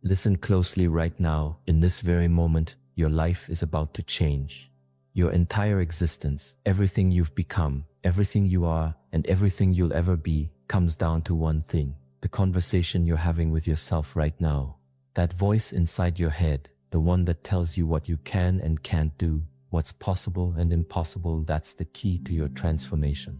Listen closely right now. In this very moment, your life is about to change. Your entire existence, everything you've become, everything you are, and everything you'll ever be, comes down to one thing: the conversation you're having with yourself right now. That voice inside your head, the one that tells you what you can and can't do, what's possible and impossible. That's the key to your transformation.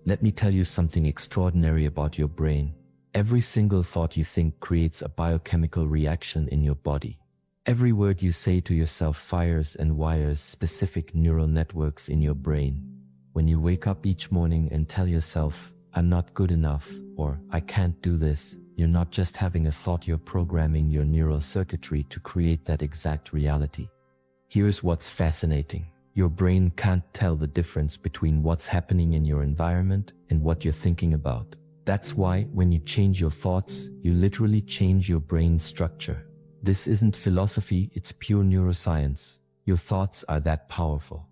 Let me tell you something extraordinary about your brain. Every single thought you think creates a biochemical reaction in your body. Every word you say to yourself fires and wires specific neural networks in your brain. When you wake up each morning and tell yourself, "I'm not good enough," or "I can't do this," you're not just having a thought, you're programming your neural circuitry to create that exact reality. Here's what's fascinating. Your brain can't tell the difference between what's happening in your environment and what you're thinking about. That's why when you change your thoughts, you literally change your brain structure. This isn't philosophy, it's pure neuroscience. Your thoughts are that powerful.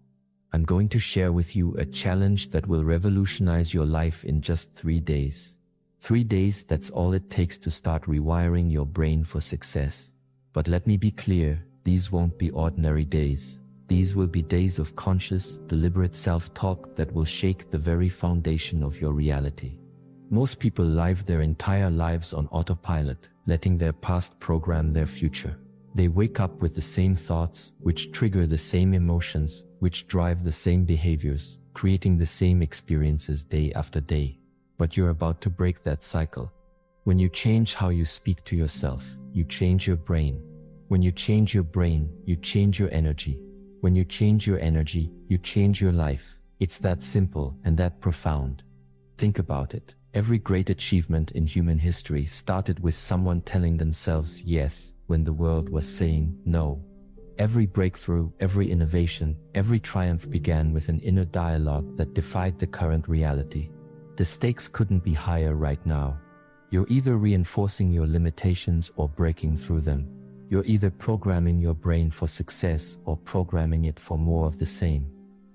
I'm going to share with you a challenge that will revolutionize your life in just 3 days. 3 days, that's all it takes to start rewiring your brain for success. But let me be clear, these won't be ordinary days. These will be days of conscious, deliberate self-talk that will shake the very foundation of your reality. Most people live their entire lives on autopilot, letting their past program their future. They wake up with the same thoughts, which trigger the same emotions, which drive the same behaviors, creating the same experiences day after day. But you're about to break that cycle. When you change how you speak to yourself, you change your brain. When you change your brain, you change your energy. When you change your energy, you change your life. It's that simple and that profound. Think about it. Every great achievement in human history started with someone telling themselves yes when the world was saying no. Every breakthrough, every innovation, every triumph began with an inner dialogue that defied the current reality. The stakes couldn't be higher right now. You're either reinforcing your limitations or breaking through them. You're either programming your brain for success or programming it for more of the same.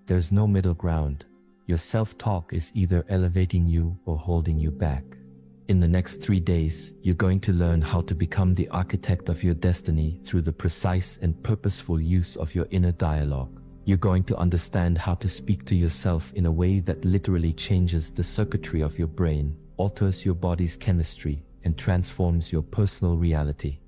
There's no middle ground. Your self-talk is either elevating you or holding you back. In the next 3 days, you're going to learn how to become the architect of your destiny through the precise and purposeful use of your inner dialogue. You're going to understand how to speak to yourself in a way that literally changes the circuitry of your brain, alters your body's chemistry, and transforms your personal reality.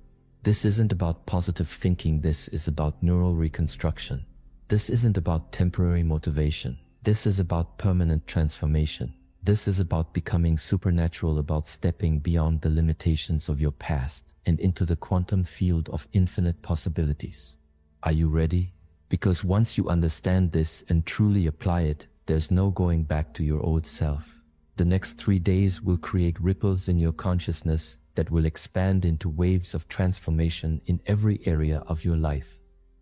This isn't about positive thinking, this is about neural reconstruction. This isn't about temporary motivation. This is about permanent transformation. This is about becoming supernatural, about stepping beyond the limitations of your past and into the quantum field of infinite possibilities. Are you ready? Because once you understand this and truly apply it, there's no going back to your old self. The next 3 days will create ripples in your consciousness that will expand into waves of transformation in every area of your life.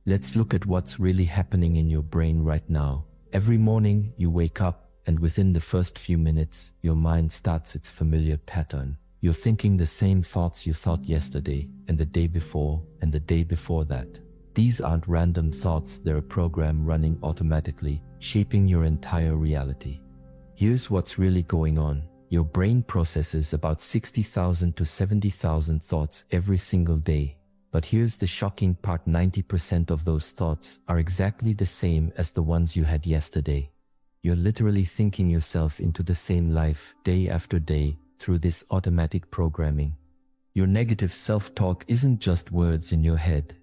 Let's look at what's really happening in your brain right now. Every morning you wake up, and within the first few minutes, your mind starts its familiar pattern. You're thinking the same thoughts you thought yesterday, and the day before, and the day before that. These aren't random thoughts, they're a program running automatically, shaping your entire reality. Here's what's really going on. Your brain processes about 60,000 to 70,000 thoughts every single day. But here's the shocking part: 90% of those thoughts are exactly the same as the ones you had yesterday. You're literally thinking yourself into the same life day after day through this automatic programming. Your negative self-talk isn't just words in your head.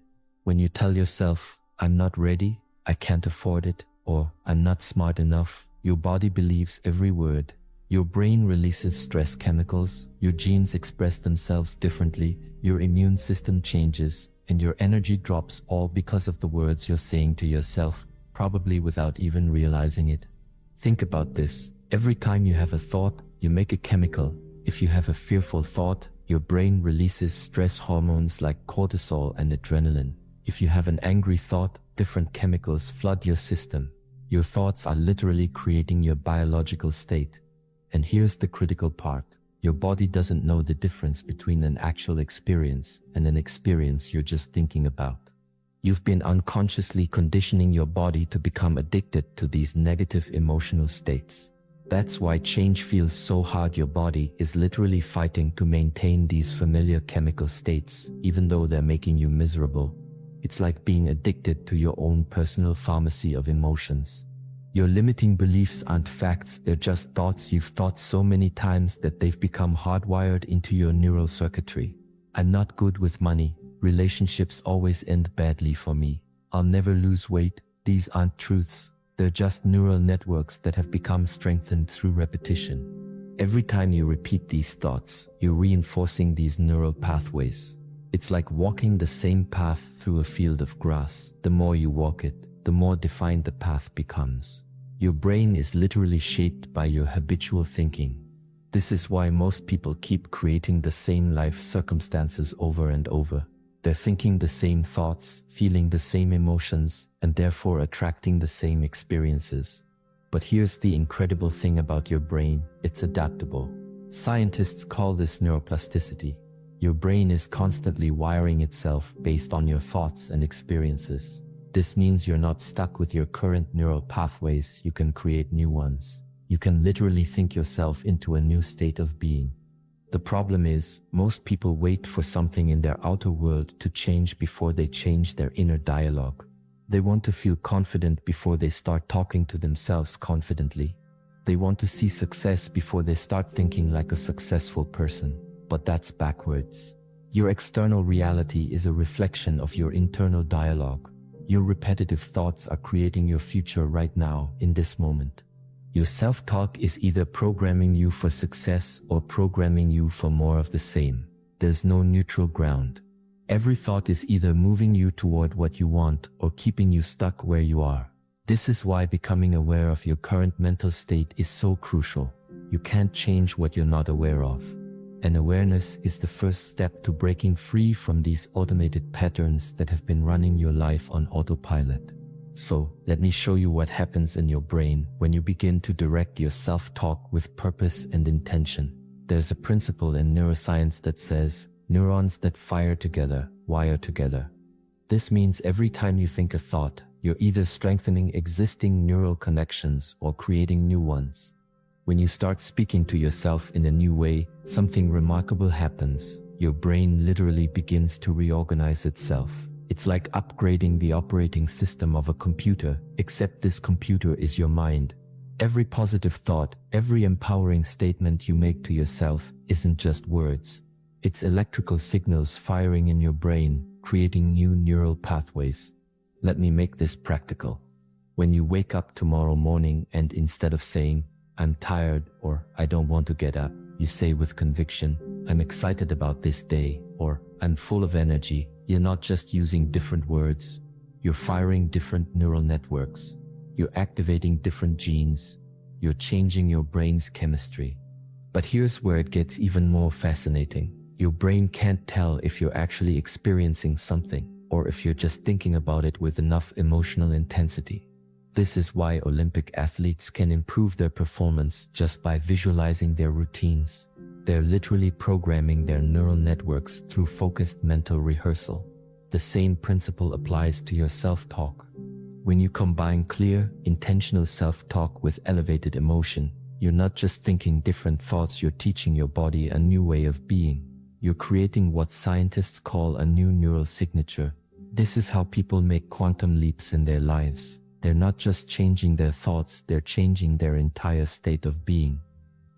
When you tell yourself, "I'm not ready, I can't afford it," or "I'm not smart enough," your body believes every word. Your brain releases stress chemicals, your genes express themselves differently, your immune system changes, and your energy drops, all because of the words you're saying to yourself, probably without even realizing it. Think about this. Every time you have a thought, you make a chemical. If you have a fearful thought, your brain releases stress hormones like cortisol and adrenaline. If you have an angry thought, different chemicals flood your system. Your thoughts are literally creating your biological state. And here's the critical part. Your body doesn't know the difference between an actual experience and an experience you're just thinking about. You've been unconsciously conditioning your body to become addicted to these negative emotional states. That's why change feels so hard. Your body is literally fighting to maintain these familiar chemical states, even though they're making you miserable. It's like being addicted to your own personal pharmacy of emotions. Your limiting beliefs aren't facts, they're just thoughts you've thought so many times that they've become hardwired into your neural circuitry. I'm not good with money. Relationships always end badly for me. I'll never lose weight. These aren't truths. They're just neural networks that have become strengthened through repetition. Every time you repeat these thoughts, you're reinforcing these neural pathways. It's like walking the same path through a field of grass. The more you walk it, the more defined the path becomes. Your brain is literally shaped by your habitual thinking. This is why most people keep creating the same life circumstances over and over. They're thinking the same thoughts, feeling the same emotions, and therefore attracting the same experiences. But here's the incredible thing about your brain: it's adaptable. Scientists call this neuroplasticity. Your brain is constantly wiring itself based on your thoughts and experiences. This means you're not stuck with your current neural pathways. You can create new ones. You can literally think yourself into a new state of being. The problem is, most people wait for something in their outer world to change before they change their inner dialogue. They want to feel confident before they start talking to themselves confidently. They want to see success before they start thinking like a successful person. But that's backwards. Your external reality is a reflection of your internal dialogue. Your repetitive thoughts are creating your future right now, in this moment. Your self-talk is either programming you for success or programming you for more of the same. There's no neutral ground. Every thought is either moving you toward what you want or keeping you stuck where you are. This is why becoming aware of your current mental state is so crucial. You can't change what you're not aware of. And awareness is the first step to breaking free from these automated patterns that have been running your life on autopilot. So, let me show you what happens in your brain when you begin to direct your self-talk with purpose and intention. There's a principle in neuroscience that says, neurons that fire together, wire together. This means every time you think a thought, you're either strengthening existing neural connections or creating new ones. When you start speaking to yourself in a new way, something remarkable happens. Your brain literally begins to reorganize itself. It's like upgrading the operating system of a computer, except this computer is your mind. Every positive thought, every empowering statement you make to yourself isn't just words. It's electrical signals firing in your brain, creating new neural pathways. Let me make this practical. When you wake up tomorrow morning and instead of saying, "I'm tired" or "I don't want to get up," you say with conviction, "I'm excited about this day," or "I'm full of energy," you're not just using different words. You're firing different neural networks. You're activating different genes. You're changing your brain's chemistry. But here's where it gets even more fascinating. Your brain can't tell if you're actually experiencing something, or if you're just thinking about it with enough emotional intensity. This is why Olympic athletes can improve their performance just by visualizing their routines. They're literally programming their neural networks through focused mental rehearsal. The same principle applies to your self-talk. When you combine clear, intentional self-talk with elevated emotion, you're not just thinking different thoughts, you're teaching your body a new way of being. You're creating what scientists call a new neural signature. This is how people make quantum leaps in their lives. They're not just changing their thoughts, they're changing their entire state of being.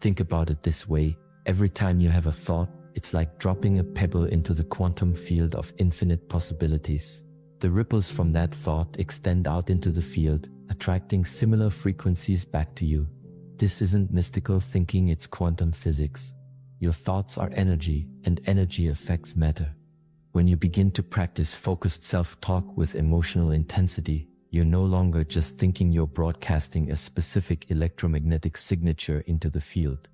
Think about it this way. Every time you have a thought, it's like dropping a pebble into the quantum field of infinite possibilities. The ripples from that thought extend out into the field, attracting similar frequencies back to you. This isn't mystical thinking, it's quantum physics. Your thoughts are energy, and energy affects matter. When you begin to practice focused self-talk with emotional intensity, you're no longer just thinking, you're broadcasting a specific electromagnetic signature into the field.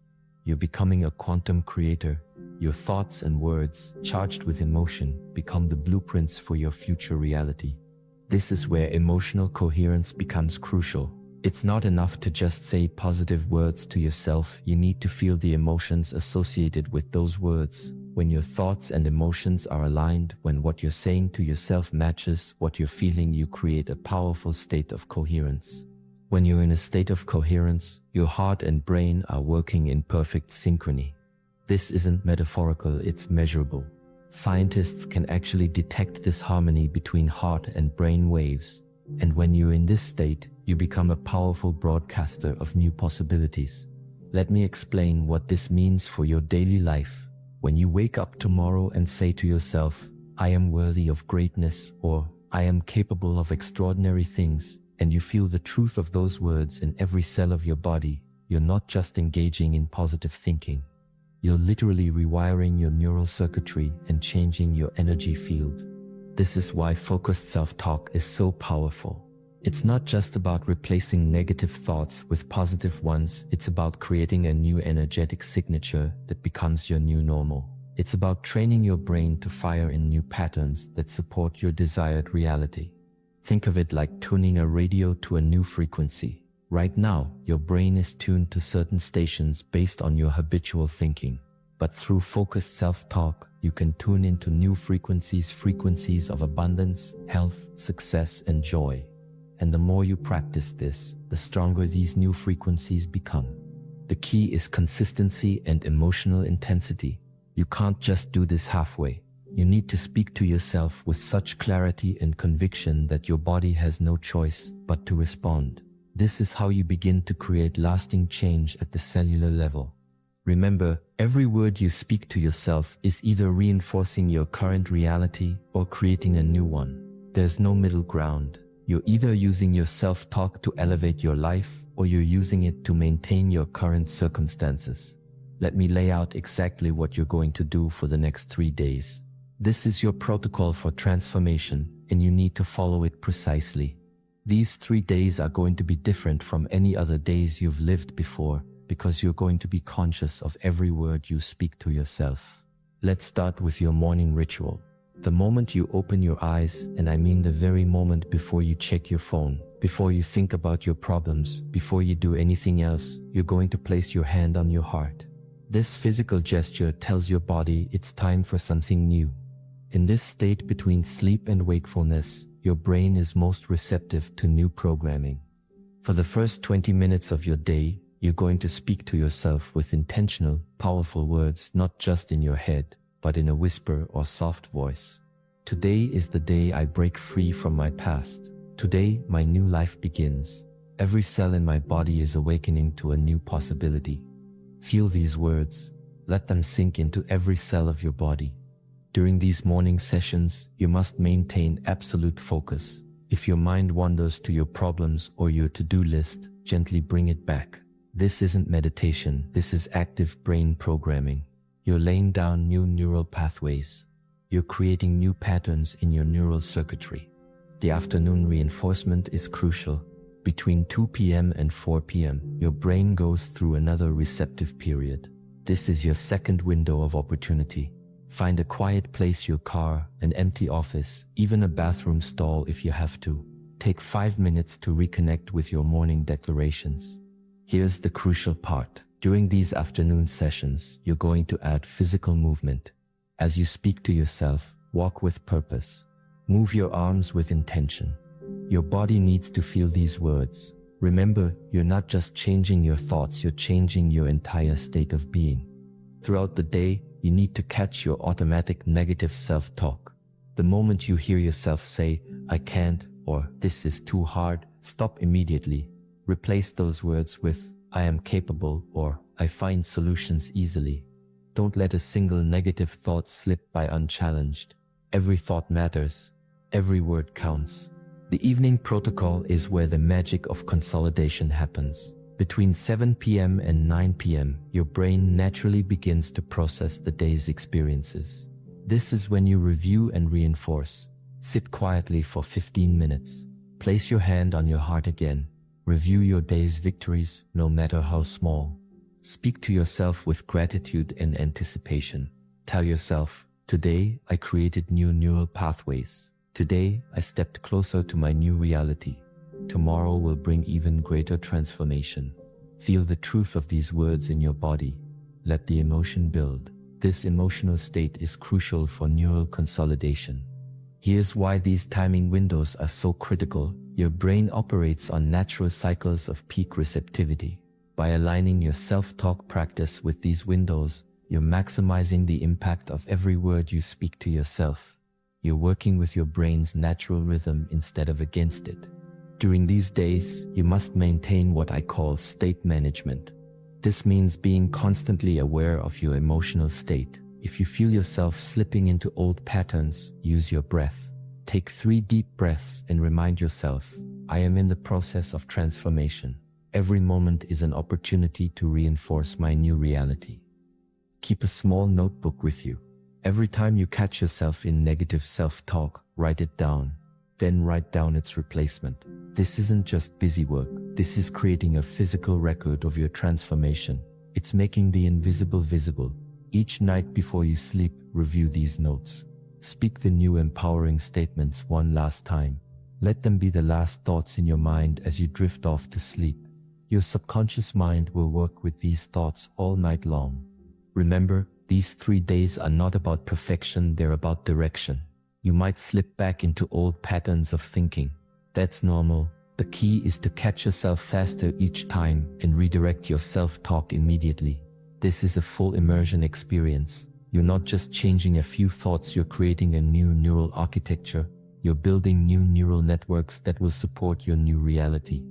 You're becoming a quantum creator. Your thoughts and words, charged with emotion, become the blueprints for your future reality. This is where emotional coherence becomes crucial. It's not enough to just say positive words to yourself, you need to feel the emotions associated with those words. When your thoughts and emotions are aligned, when what you're saying to yourself matches what you're feeling, you create a powerful state of coherence. When you're in a state of coherence, your heart and brain are working in perfect synchrony. This isn't metaphorical, it's measurable. Scientists can actually detect this harmony between heart and brain waves. And when you're in this state, you become a powerful broadcaster of new possibilities. Let me explain what this means for your daily life. When you wake up tomorrow and say to yourself, I am worthy of greatness, or I am capable of extraordinary things, and you feel the truth of those words in every cell of your body, you're not just engaging in positive thinking. You're literally rewiring your neural circuitry and changing your energy field. This is why focused self-talk is so powerful. It's not just about replacing negative thoughts with positive ones, it's about creating a new energetic signature that becomes your new normal. It's about training your brain to fire in new patterns that support your desired reality. Think of it like tuning a radio to a new frequency. Right now, your brain is tuned to certain stations based on your habitual thinking. But through focused self-talk, you can tune into new frequencies of abundance, health, success, and joy. And the more you practice this, the stronger these new frequencies become. The key is consistency and emotional intensity. You can't just do this halfway. You need to speak to yourself with such clarity and conviction that your body has no choice but to respond. This is how you begin to create lasting change at the cellular level. Remember, every word you speak to yourself is either reinforcing your current reality or creating a new one. There's no middle ground. You're either using your self-talk to elevate your life, or you're using it to maintain your current circumstances. Let me lay out exactly what you're going to do for the next 3 days. This is your protocol for transformation, and you need to follow it precisely. These 3 days are going to be different from any other days you've lived before, because you're going to be conscious of every word you speak to yourself. Let's start with your morning ritual. The moment you open your eyes, and I mean the very moment before you check your phone, before you think about your problems, before you do anything else, you're going to place your hand on your heart. This physical gesture tells your body it's time for something new. In this state between sleep and wakefulness, your brain is most receptive to new programming. For the first 20 minutes of your day, you're going to speak to yourself with intentional, powerful words, not just in your head, but in a whisper or soft voice. Today is the day I break free from my past. Today, my new life begins. Every cell in my body is awakening to a new possibility. Feel these words. Let them sink into every cell of your body. During these morning sessions, you must maintain absolute focus. If your mind wanders to your problems or your to-do list, gently bring it back. This isn't meditation, this is active brain programming. You're laying down new neural pathways. You're creating new patterns in your neural circuitry. The afternoon reinforcement is crucial. Between 2 p.m. and 4 p.m., your brain goes through another receptive period. This is your second window of opportunity. Find a quiet place, your car, an empty office, even a bathroom stall if you have to. Take 5 minutes to reconnect with your morning declarations. Here's the crucial part. During these afternoon sessions, you're going to add physical movement. As you speak to yourself, walk with purpose. Move your arms with intention. Your body needs to feel these words. Remember, you're not just changing your thoughts, you're changing your entire state of being. Throughout the day, you need to catch your automatic negative self-talk. The moment you hear yourself say, I can't, or this is too hard, stop immediately. Replace those words with, I am capable, or I find solutions easily. Don't let a single negative thought slip by unchallenged. Every thought matters. Every word counts. The evening protocol is where the magic of consolidation happens. Between 7 p.m. and 9 p.m., your brain naturally begins to process the day's experiences. This is when you review and reinforce. Sit quietly for 15 minutes. Place your hand on your heart again. Review your day's victories, no matter how small. Speak to yourself with gratitude and anticipation. Tell yourself, today I created new neural pathways. Today I stepped closer to my new reality. Tomorrow will bring even greater transformation. Feel the truth of these words in your body. Let the emotion build. This emotional state is crucial for neural consolidation. Here's why these timing windows are so critical. Your brain operates on natural cycles of peak receptivity. By aligning your self-talk practice with these windows, you're maximizing the impact of every word you speak to yourself. You're working with your brain's natural rhythm instead of against it. During these days, you must maintain what I call state management. This means being constantly aware of your emotional state. If you feel yourself slipping into old patterns, use your breath. Take 3 deep breaths and remind yourself, I am in the process of transformation. Every moment is an opportunity to reinforce my new reality. Keep a small notebook with you. Every time you catch yourself in negative self-talk, write it down. Then write down its replacement. This isn't just busy work. This is creating a physical record of your transformation. It's making the invisible visible. Each night before you sleep, review these notes. Speak the new empowering statements one last time. Let them be the last thoughts in your mind as you drift off to sleep. Your subconscious mind will work with these thoughts all night long. Remember, these 3 days are not about perfection, they're about direction. You might slip back into old patterns of thinking. That's normal. The key is to catch yourself faster each time and redirect your self-talk immediately. This is a full immersion experience. You're not just changing a few thoughts, you're creating a new neural architecture. You're building new neural networks that will support your new reality.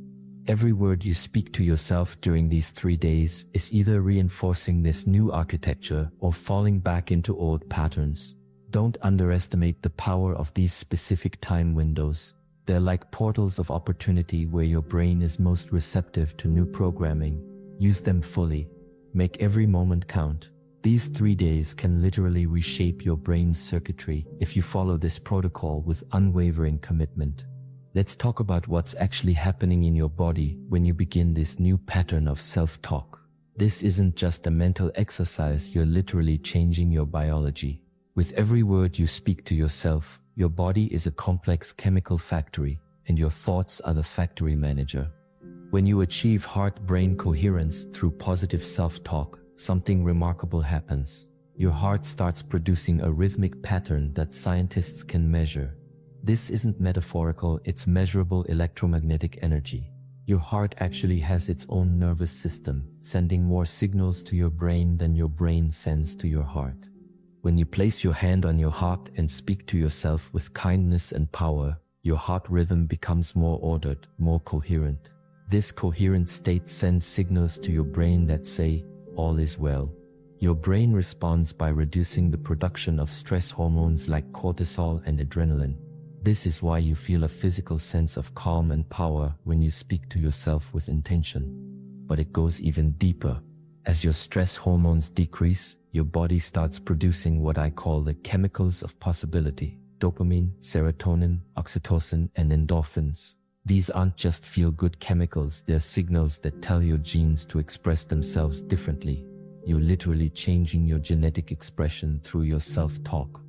Every word you speak to yourself during these 3 days is either reinforcing this new architecture or falling back into old patterns. Don't underestimate the power of these specific time windows. They're like portals of opportunity where your brain is most receptive to new programming. Use them fully. Make every moment count. These 3 days can literally reshape your brain's circuitry if you follow this protocol with unwavering commitment. Let's talk about what's actually happening in your body when you begin this new pattern of self-talk. This isn't just a mental exercise, you're literally changing your biology. With every word you speak to yourself, your body is a complex chemical factory, and your thoughts are the factory manager. When you achieve heart-brain coherence through positive self-talk, something remarkable happens. Your heart starts producing a rhythmic pattern that scientists can measure. This isn't metaphorical, it's measurable electromagnetic energy. Your heart actually has its own nervous system, sending more signals to your brain than your brain sends to your heart. When you place your hand on your heart and speak to yourself with kindness and power, your heart rhythm becomes more ordered, more coherent. This coherent state sends signals to your brain that say, all is well. Your brain responds by reducing the production of stress hormones like cortisol and adrenaline. This is why you feel a physical sense of calm and power when you speak to yourself with intention. But it goes even deeper. As your stress hormones decrease, your body starts producing what I call the chemicals of possibility: dopamine, serotonin, oxytocin, and endorphins. These aren't just feel-good chemicals, they're signals that tell your genes to express themselves differently. You're literally changing your genetic expression through your self-talk.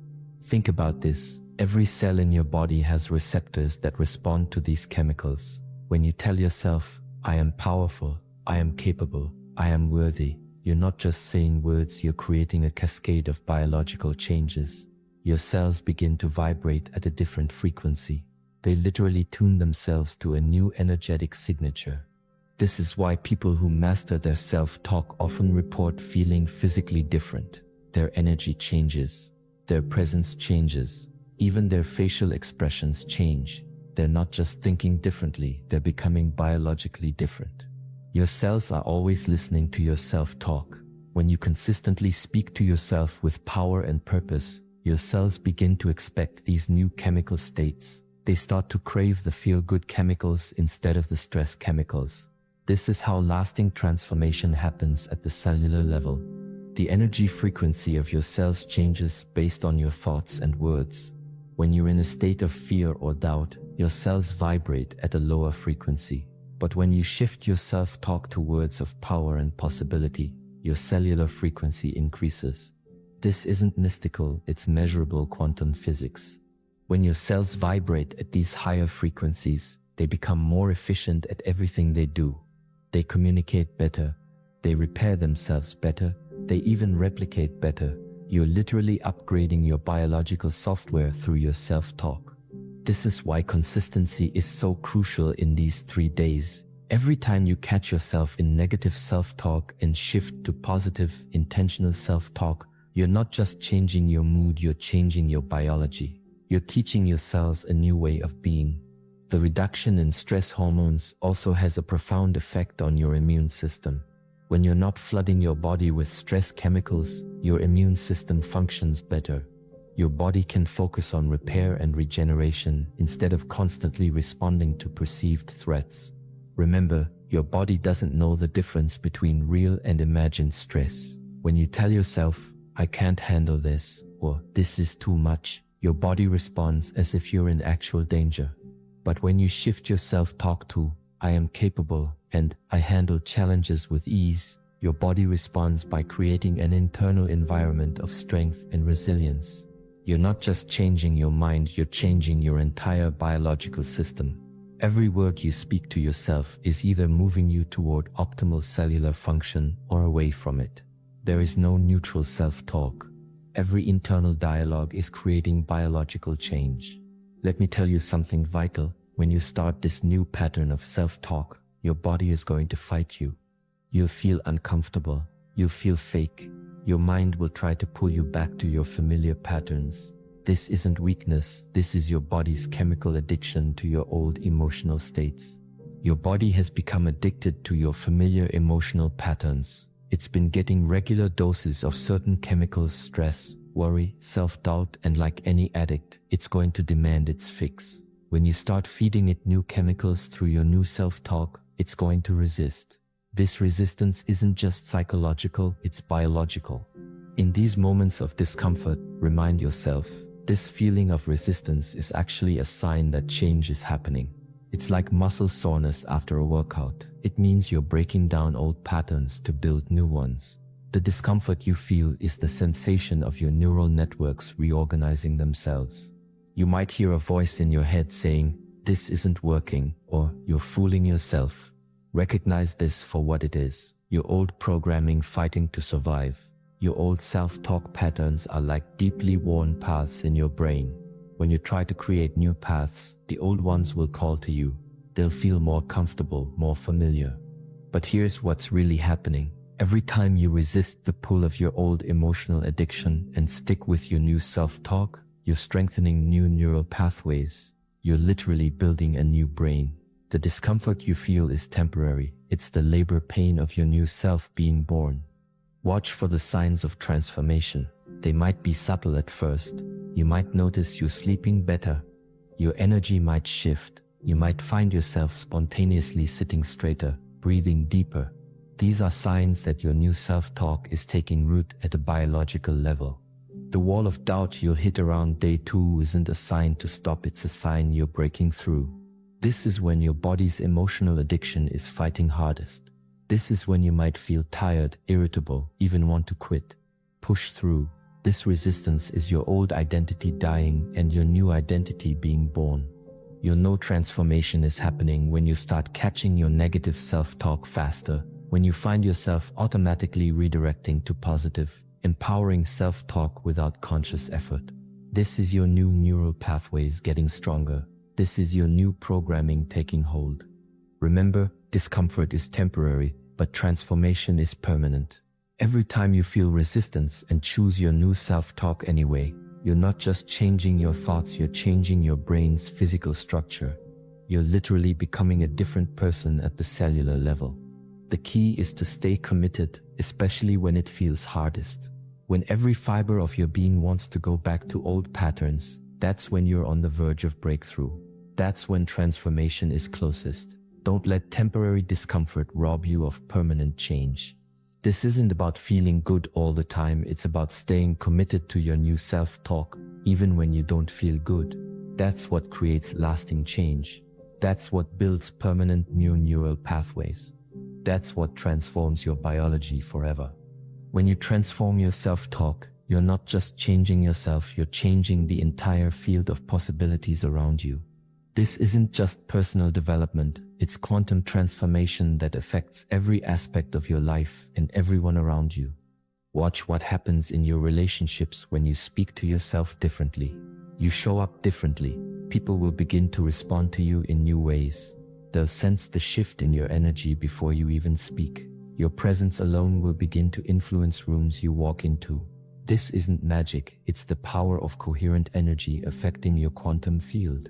Think about this. Every cell in your body has receptors that respond to these chemicals. When you tell yourself, I am powerful, I am capable, I am worthy, you're not just saying words, you're creating a cascade of biological changes. Your cells begin to vibrate at a different frequency. They literally tune themselves to a new energetic signature. This is why people who master their self-talk often report feeling physically different. Their energy changes. Their presence changes. Even their facial expressions change. They're not just thinking differently, they're becoming biologically different. Your cells are always listening to your self-talk. When you consistently speak to yourself with power and purpose, your cells begin to expect these new chemical states. They start to crave the feel-good chemicals instead of the stress chemicals. This is how lasting transformation happens at the cellular level. The energy frequency of your cells changes based on your thoughts and words. When you're in a state of fear or doubt, your cells vibrate at a lower frequency. But when you shift your self-talk to words of power and possibility, your cellular frequency increases. This isn't mystical, it's measurable quantum physics. When your cells vibrate at these higher frequencies, they become more efficient at everything they do. They communicate better, they repair themselves better, they even replicate better. You're literally upgrading your biological software through your self-talk. This is why consistency is so crucial in these 3 days. Every time you catch yourself in negative self-talk and shift to positive, intentional self-talk, you're not just changing your mood, you're changing your biology. You're teaching your cells a new way of being. The reduction in stress hormones also has a profound effect on your immune system. When you're not flooding your body with stress chemicals, your immune system functions better. Your body can focus on repair and regeneration instead of constantly responding to perceived threats. Remember, your body doesn't know the difference between real and imagined stress. When you tell yourself, "I can't handle this," or "this is too much," your body responds as if you're in actual danger. But when you shift your self-talk to, "I am capable," and "I handle challenges with ease," your body responds by creating an internal environment of strength and resilience. You're not just changing your mind, you're changing your entire biological system. Every word you speak to yourself is either moving you toward optimal cellular function or away from it. There is no neutral self-talk. Every internal dialogue is creating biological change. Let me tell you something vital. When you start this new pattern of self-talk, your body is going to fight you. You'll feel uncomfortable. You'll feel fake. Your mind will try to pull you back to your familiar patterns. This isn't weakness, this is your body's chemical addiction to your old emotional states. Your body has become addicted to your familiar emotional patterns. It's been getting regular doses of certain chemicals: stress, worry, self-doubt, and like any addict, it's going to demand its fix. When you start feeding it new chemicals through your new self-talk, it's going to resist. This resistance isn't just psychological, it's biological. In these moments of discomfort, remind yourself, this feeling of resistance is actually a sign that change is happening. It's like muscle soreness after a workout. It means you're breaking down old patterns to build new ones. The discomfort you feel is the sensation of your neural networks reorganizing themselves. You might hear a voice in your head saying, "This isn't working," or "You're fooling yourself." Recognize this for what it is: your old programming fighting to survive. Your old self-talk patterns are like deeply worn paths in your brain. When you try to create new paths, the old ones will call to you. They'll feel more comfortable, more familiar. But here's what's really happening. Every time you resist the pull of your old emotional addiction and stick with your new self-talk, you're strengthening new neural pathways. You're literally building a new brain. The discomfort you feel is temporary. It's the labor pain of your new self being born. Watch for the signs of transformation. They might be subtle at first. You might notice you're sleeping better. Your energy might shift. You might find yourself spontaneously sitting straighter, breathing deeper. These are signs that your new self-talk is taking root at a biological level. The wall of doubt you'll hit around day 2 isn't a sign to stop, it's a sign you're breaking through. This is when your body's emotional addiction is fighting hardest. This is when you might feel tired, irritable, even want to quit. Push through. This resistance is your old identity dying and your new identity being born. You'll know transformation is happening when you start catching your negative self-talk faster, when you find yourself automatically redirecting to positive, empowering self-talk without conscious effort. This is your new neural pathways getting stronger. This is your new programming taking hold. Remember, discomfort is temporary, but transformation is permanent. Every time you feel resistance and choose your new self-talk anyway, you're not just changing your thoughts, you're changing your brain's physical structure. You're literally becoming a different person at the cellular level. The key is to stay committed, especially when it feels hardest. When every fiber of your being wants to go back to old patterns, that's when you're on the verge of breakthrough. That's when transformation is closest. Don't let temporary discomfort rob you of permanent change. This isn't about feeling good all the time, it's about staying committed to your new self-talk, even when you don't feel good. That's what creates lasting change. That's what builds permanent new neural pathways. That's what transforms your biology forever. When you transform your self-talk, you're not just changing yourself, you're changing the entire field of possibilities around you. This isn't just personal development, it's quantum transformation that affects every aspect of your life and everyone around you. Watch what happens in your relationships when you speak to yourself differently. You show up differently. People will begin to respond to you in new ways. They'll sense the shift in your energy before you even speak. Your presence alone will begin to influence rooms you walk into. This isn't magic, it's the power of coherent energy affecting your quantum field.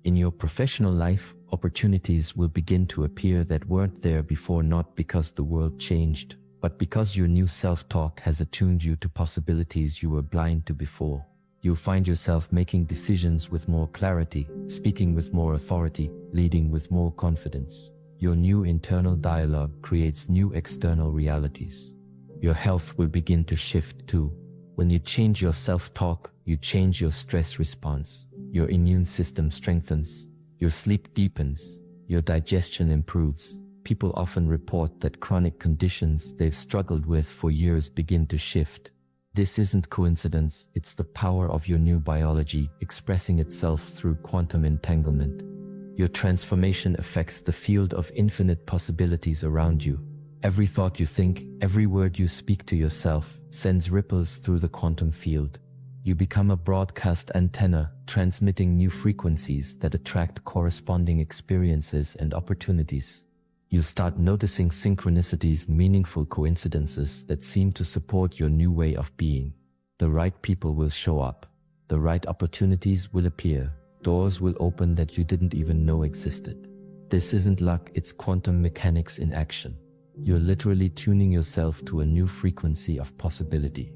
In your professional life, opportunities will begin to appear that weren't there before, not because the world changed, but because your new self-talk has attuned you to possibilities you were blind to before. You'll find yourself making decisions with more clarity, speaking with more authority, leading with more confidence. Your new internal dialogue creates new external realities. Your health will begin to shift too. When you change your self-talk, you change your stress response. Your immune system strengthens. Your sleep deepens. Your digestion improves. People often report that chronic conditions they've struggled with for years begin to shift. This isn't coincidence, it's the power of your new biology expressing itself through quantum entanglement. Your transformation affects the field of infinite possibilities around you. Every thought you think, every word you speak to yourself, sends ripples through the quantum field. You become a broadcast antenna, transmitting new frequencies that attract corresponding experiences and opportunities. You start noticing synchronicities, meaningful coincidences that seem to support your new way of being. The right people will show up. The right opportunities will appear. Doors will open that you didn't even know existed. This isn't luck, it's quantum mechanics in action. You're literally tuning yourself to a new frequency of possibility.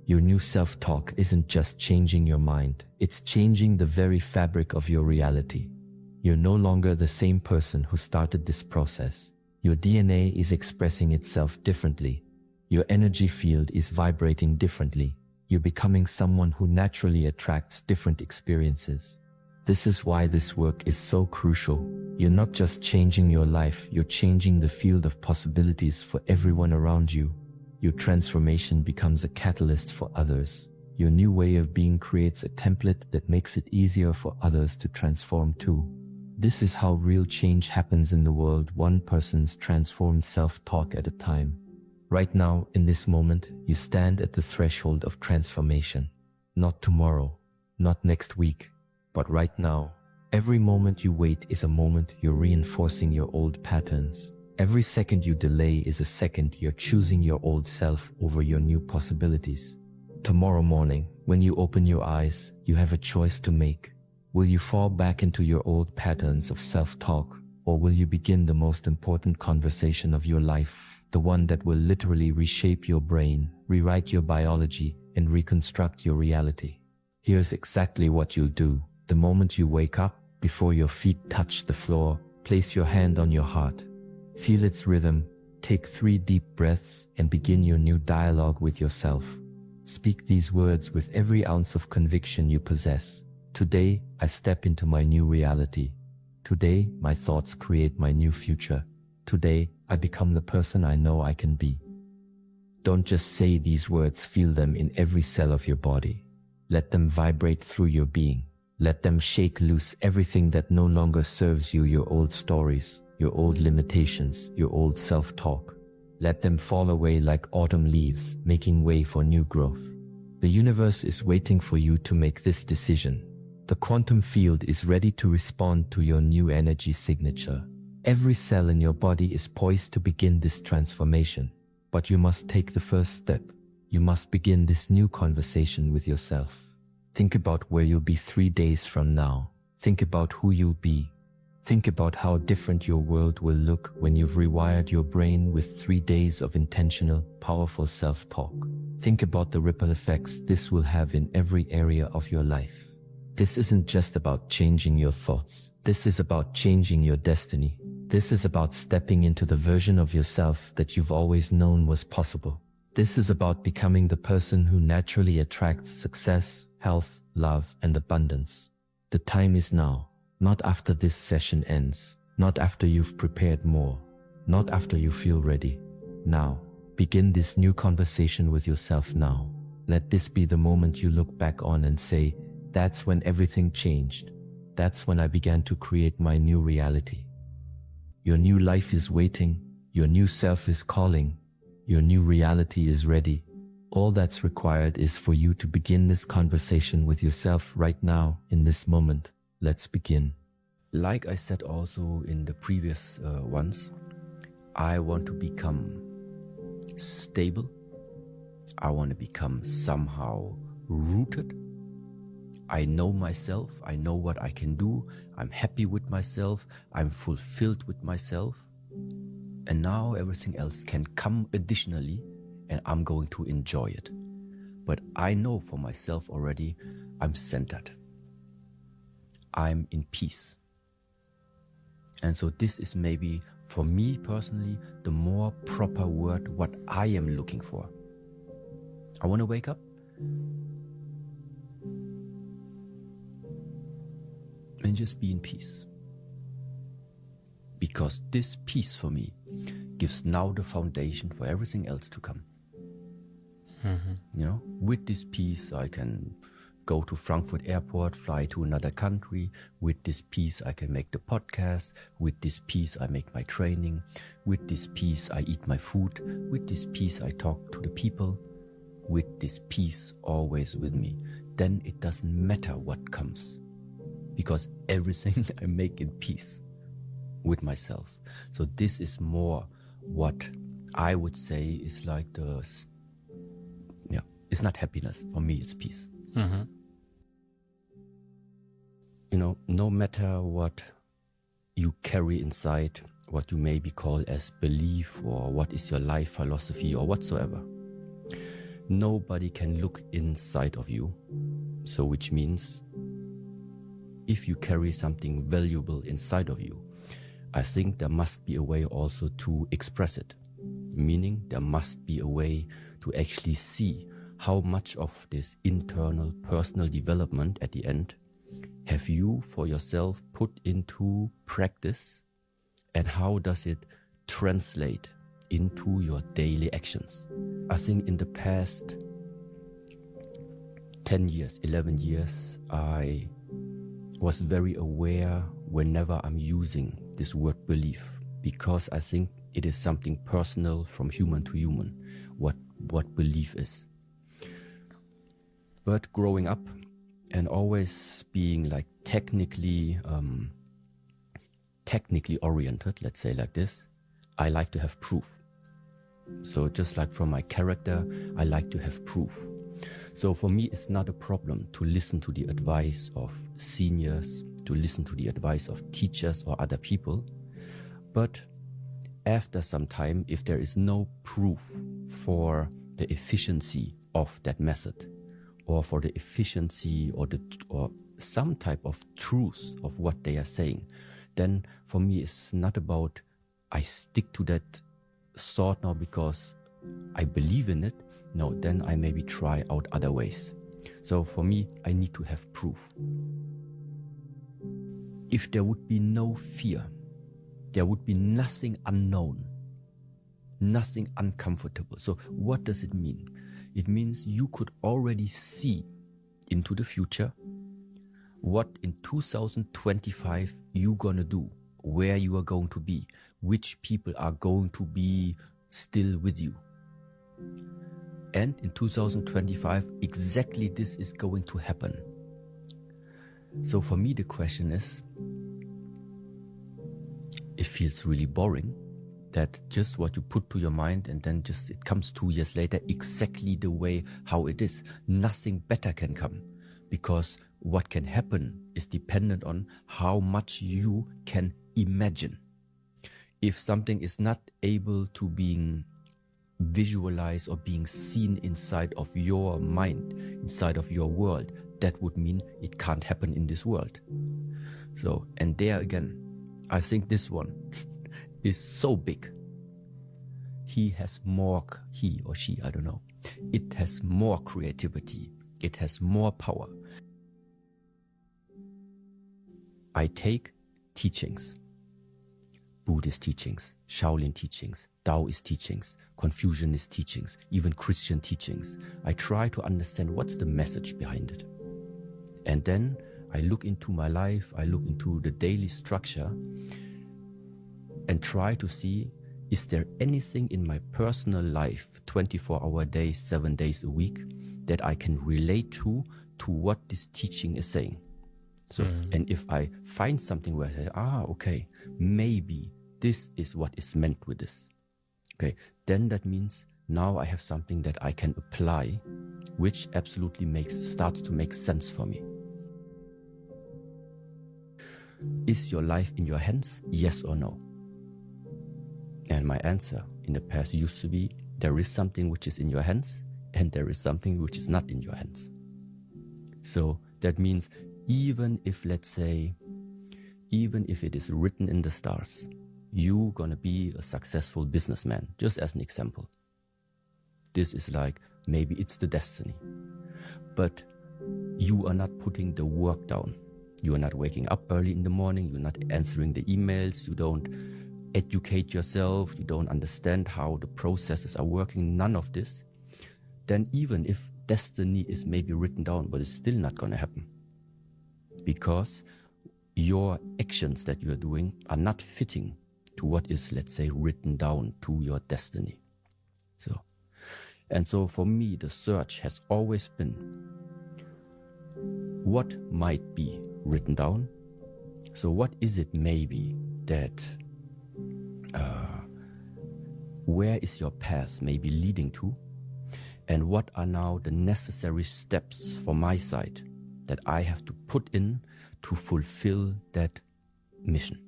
Your new self-talk isn't just changing your mind, it's changing the very fabric of your reality. You're no longer the same person who started this process. Your DNA is expressing itself differently. Your energy field is vibrating differently. You're becoming someone who naturally attracts different experiences. This is why this work is so crucial. You're not just changing your life, you're changing the field of possibilities for everyone around you. Your transformation becomes a catalyst for others. Your new way of being creates a template that makes it easier for others to transform too. This is how real change happens in the world, one person's transformed self-talk at a time. Right now, in this moment, you stand at the threshold of transformation. Not tomorrow, not next week, but right now. Every moment you wait is a moment you're reinforcing your old patterns. Every second you delay is a second you're choosing your old self over your new possibilities. Tomorrow morning, when you open your eyes, you have a choice to make. Will you fall back into your old patterns of self-talk, or will you begin the most important conversation of your life, the one that will literally reshape your brain, rewrite your biology, and reconstruct your reality? Here's exactly what you'll do. The moment you wake up, before your feet touch the floor, place your hand on your heart. Feel its rhythm, take 3 deep breaths, and begin your new dialogue with yourself. Speak these words with every ounce of conviction you possess. Today, I step into my new reality. Today, my thoughts create my new future. Today, I become the person I know I can be. Don't just say these words, feel them in every cell of your body. Let them vibrate through your being. Let them shake loose everything that no longer serves you, your old stories, your old limitations, your old self-talk. Let them fall away like autumn leaves, making way for new growth. The universe is waiting for you to make this decision. The quantum field is ready to respond to your new energy signature. Every cell in your body is poised to begin this transformation. But you must take the first step. You must begin this new conversation with yourself. Think about where you'll be 3 days from now. Think about who you'll be. Think about how different your world will look when you've rewired your brain with 3 days of intentional, powerful self-talk. Think about the ripple effects this will have in every area of your life. This isn't just about changing your thoughts. This is about changing your destiny. This is about stepping into the version of yourself that you've always known was possible. This is about becoming the person who naturally attracts success, health, love, and abundance. The time is now. Not after this session ends. Not after you've prepared more. Not after you feel ready. Now. Begin this new conversation with yourself now. Let this be the moment you look back on and say, that's when everything changed. That's when I began to create my new reality. Your new life is waiting. Your new self is calling. Your new reality is ready. All that's required is for you to begin this conversation with yourself right now, in this moment. let's begin. Like I said also in the previous ones, I want to become stable. I want to become somehow rooted. I know myself. I know what I can do. I'm happy with myself. I'm fulfilled with myself. And now everything else can come additionally, and I'm going to enjoy it. But I know for myself already, I'm centered. I'm in peace. And so this is maybe, for me personally, the more proper word what I am looking for. I want to wake up and just be in peace. Because this peace for me gives now the foundation for everything else to come. You know, with this peace, I can go to Frankfurt Airport, fly to another country. With this peace, I can make the podcast. With this peace, I make my training. With this peace, I eat my food. With this peace, I talk to the people. With this peace always with me. Then it doesn't matter what comes, because everything I make in peace with myself. So this is more what I would say is like it's not happiness. For me, it's peace. You know, no matter what you carry inside, what you maybe call as belief, or what is your life philosophy or whatsoever, nobody can look inside of you. So which means if you carry something valuable inside of you, I think there must be a way also to express it. Meaning there must be a way to actually see how much of this internal personal development at the end have you for yourself put into practice, and how does it translate into your daily actions. I think in the past 10 years, 11 years, I was very aware whenever I'm using this word belief, because I think it is something personal from human to human, what belief is. But growing up and always being like technically oriented, let's say like this, I like to have proof. So just like from my character, I like to have proof. So for me, it's not a problem to listen to the advice of seniors, to listen to the advice of teachers or other people. But after some time, if there is no proof for the efficiency of that method, or for the efficiency or some type of truth of what they are saying, then for me it's not about I stick to that thought now because I believe in it. No, then I maybe try out other ways. So for me, I need to have proof. If there would be no fear, there would be nothing unknown, nothing uncomfortable. So what does it mean? It means you could already see into the future what in 2025 you're gonna do, where you are going to be, which people are going to be still with you. And in 2025, exactly this is going to happen. So for me, the question is, it feels really boring that just what you put to your mind and then just it comes 2 years later exactly the way how it is. Nothing better can come, because what can happen is dependent on how much you can imagine. If something is not able to being visualized or being seen inside of your mind, inside of your world, that would mean it can't happen in this world. So, and there again, I think this one is so big. He or she, I don't know. It has more creativity. It has more power. I take teachings, Buddhist teachings, Shaolin teachings, Taoist teachings, Confucianist teachings, even Christian teachings. I try to understand what's the message behind it. And then I look into my life, I look into the daily structure and try to see, is there anything in my personal life, 24-hour days, 7 days a week, that I can relate to what this teaching is saying? So, and if I find something where I say, okay, maybe this is what is meant with this. Okay, then that means now I have something that I can apply, which absolutely starts to make sense for me. Is your life in your hands? Yes or no? And my answer in the past used to be, there is something which is in your hands, and there is something which is not in your hands. So that means even if, let's say, even if it is written in the stars, you're gonna be a successful businessman, just as an example. This is like, maybe it's the destiny. But you are not putting the work down. You are not waking up early in the morning, you're not answering the emails, you don't educate yourself, you don't understand how the processes are working, none of this. Then even if destiny is maybe written down, but it's still not gonna happen. Because your actions that you are doing are not fitting to what is, let's say, written down to your destiny. So for me, the search has always been, what might be written down? So what is it maybe that, where is your path maybe leading to? And what are now the necessary steps for my side that I have to put in to fulfill that mission?